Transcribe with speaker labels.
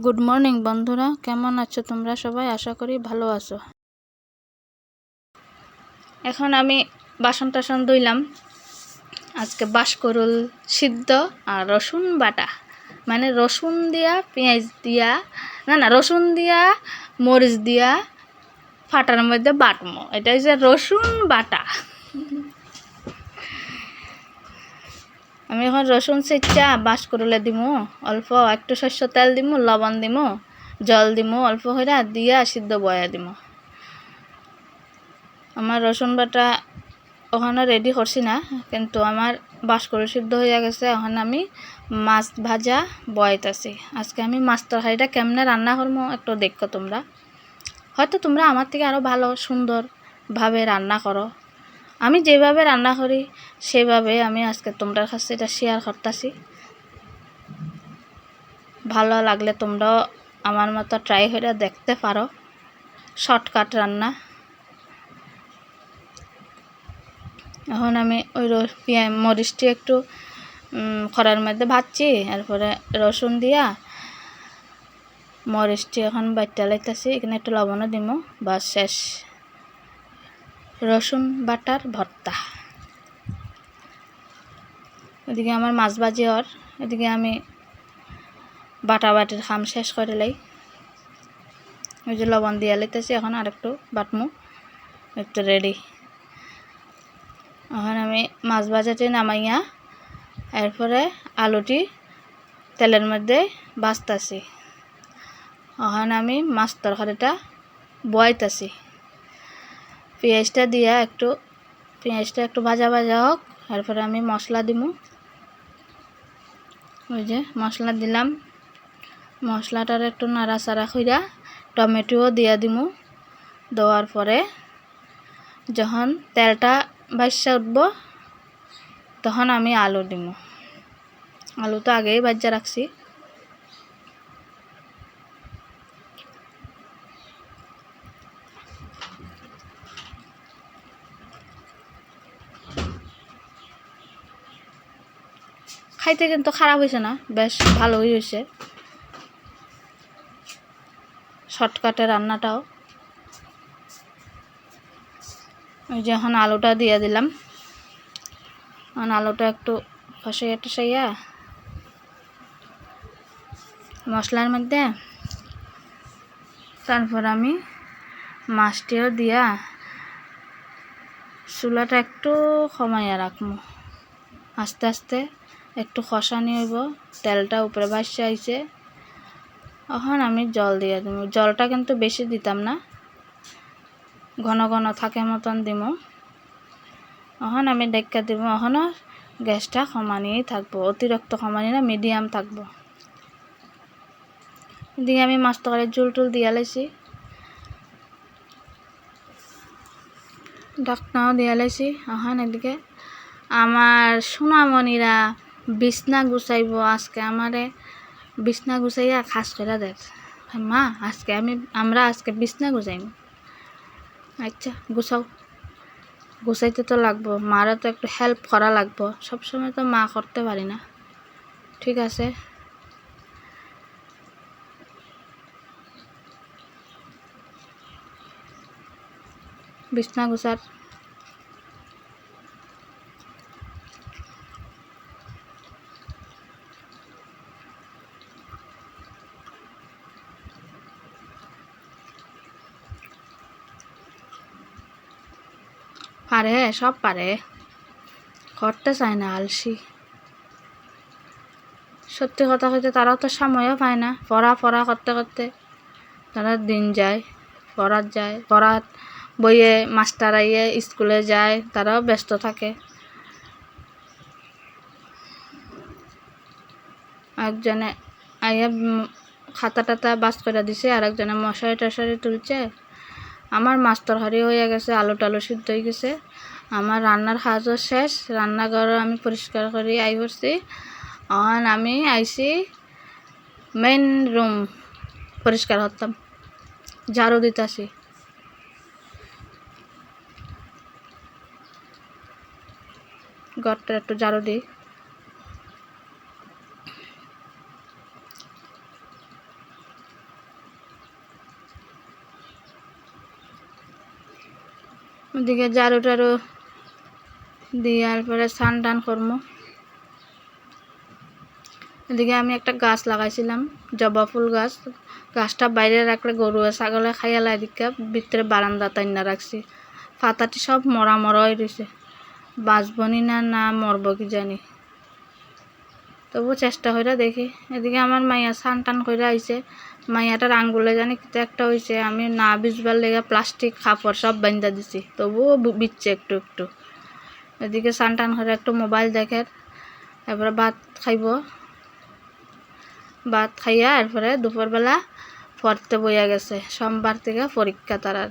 Speaker 1: Good morning বন্ধুরা, কেমন আছো তোমরা সবাই? আশা করি ভালো আছো। এখন আমি বাসন টাসন ধুইলাম। আজকে বাসকরুল সিদ্ধ আর রসুন বাটা, মানে রসুন দিয়া পেঁয়াজ দিয়া না রসুন দিয়া মরিচ দিয়া ফাটার মধ্যে বাটমো। এটা হচ্ছে রসুন বাটা। আমি এখন রসুন ছেঁচা বাসকরুলে দিমু, অল্প একটু শস্য তেল দিমু, লবণ দিমু, জল দিমু অল্প করে দিয়া সিদ্ধ বয়া দিমু। আমার রসুন বাটা ওখানে রেডি করছি না, কিন্তু আমার বাসকরুল সিদ্ধ হয়ে গেছে। এখন আমি মাছ ভাজা বয়াইতেছি। আজকে আমি মাছ তরকারিটা কেমনে রান্না করবো একটু দেখো তোমরা। হয়তো তোমরা আমার থেকে আরও ভালো সুন্দরভাবে রান্না করো। আমি যেভাবে রান্না করি সেভাবে আমি আজকে তোমাদের কাছে এটা শেয়ার করতেছি। ভালো লাগলে তোমরাও আমার মতো ট্রাই করে দেখতে পারো। শর্টকাট রান্না। এখন আমি ওই মরিচটি একটু খড়ার মধ্যে ভাজছি, এরপরে রসুন দিয়া মরিচটি এখন বাইটা লাইতেছি। এখানে একটু লবণও দিমু, বা শেষ রসুন বাটার ভর্তা। এদিকে আমার মাছ ভাজি আর এদিকে আমি বাটির খাম শেষ করে লাই। ওই যে লবণ দিয়া লাইতেছি, এখন আর একটু বাটমু, একটু রেডি। এখন আমি মাছ ভাজাটি নামাইয়া এরপরে আলুটি তেলের মধ্যে ভাজতেছি। এখন আমি মাছ তরকারিটা বয়াইতেছি। পেঁয়াজটা দিয়া পেঁয়াজটা একটু ভাজা ভাজা হোক, এরপরে আমি মশলা দিমু। ওই যে মশলা দিলাম, মশলাটার একটু নাড়াচাড়া কইরা টমেটোও দিয়া দিমু। দেওয়ার পরে যখন তেলটা ভাজা উঠব তখন আমি আলু দিমু। আলু তো আগেই ভাজা রাখছি। খাইতে কিন্তু খারাপ হয়েছে না, বেশ ভালোই হয়েছে। শর্টকাটে রান্নাটাও। ওই যে এখন আলুটা দিয়ে দিলাম। এখন আলুটা একটু কষাইয়া মশলার মধ্যে, তারপর আমি মাছটিও দিয়া চুলাটা একটু কমাইয়া রাখবো। আস্তে আস্তে একটু কষানি হইব। তেলটা উপরে ভাসা আইছে। এখন আমি জল দিয়ে দিব। জলটা কিন্তু বেশি দিতাম না, ঘন ঘন থাকে মতন দিব। এখন আমি ডেক্কা দিব। এখনও গ্যাসটা কমানিয়েই থাকবো, অতিরিক্ত কমানি না, মিডিয়াম থাকবো। এদিকে আমি মাছ তরকারির ঝোল টুল দিয়া লাইছি, ডাকনাও দিয়া লাইছি। এখন এদিকে আমার সোনামণিরা বিছনা গুছাইব। আজকে আমারে বিছনা গুছাইয়া খাস করে দেখ, মা আমরা আজকে বিছনা গুছাইম। আচ্ছা গুছাও, গুছাইতে তো লাগবো, মারও তো একটু হেল্প করা লাগবো। সবসময় তো মা করতে পারি না। ঠিক আছে, বিছনা গুছার পারে, সব পারে, করতে চায় না, আলসি। সত্যি কথা কইতে তারাও তো সময়ও পায় না। পড়া করতে করতে তারা দিন যায়, পড়াত বইয়ে মাস্টার আইয়ে স্কুলে যায়, তারাও ব্যস্ত থাকে। একজনে আইয়া খাতা টাতা বাস করে দিছে, আর একজনে মশারি টশারি তুলছে। আমার মাছ তরকারি হয়ে গেছে, আলু টালু সিদ্ধ হয়ে গেছে। আমার রান্নার কাজও শেষ। রান্নাঘরও আমি পরিষ্কার করে আই করছি। এখন আমি আইছি মেইন রুম পরিষ্কার করতাম, ঝাড়ু দিতাছি। ঘরটা একটু ঝাড়ু দিই। ওদিকে ঝাড়ু টাড়ু দেওয়ার পরে স্নান টান করবো। এদিকে আমি একটা গাছ লাগাইছিলাম, জবা ফুল গাছ। গাছটা বাইরে রাখলে গরু ছাগলে খাইয়ালা, এদিকে ভিতরে বারান্দা টাইনা রাখছি। পাতাটি সব মরা মরা হয়ে রয়েছে, বাঁচবনি না না মরব কি জানি, তবু চেষ্টা করে দেখি। এদিকে আমার মাইয়া স্নান টান করে আইছে, মাইয়াটার আঙ্গুলে জানি কিছু একটা হয়েছে, আমি না ভিজবার লেগে প্লাস্টিক কাপড় সব বান্ধা দিছি, তবুও বিচ্ছে একটু একটু। এদিকে স্নান টান করে একটু মোবাইল দেখে, এরপরে ভাত খাইব। ভাত খাইয়া এরপরে দুপুরবেলা পড়তে বইয়া গেছে, সোমবার থেকে পরীক্ষা তারার।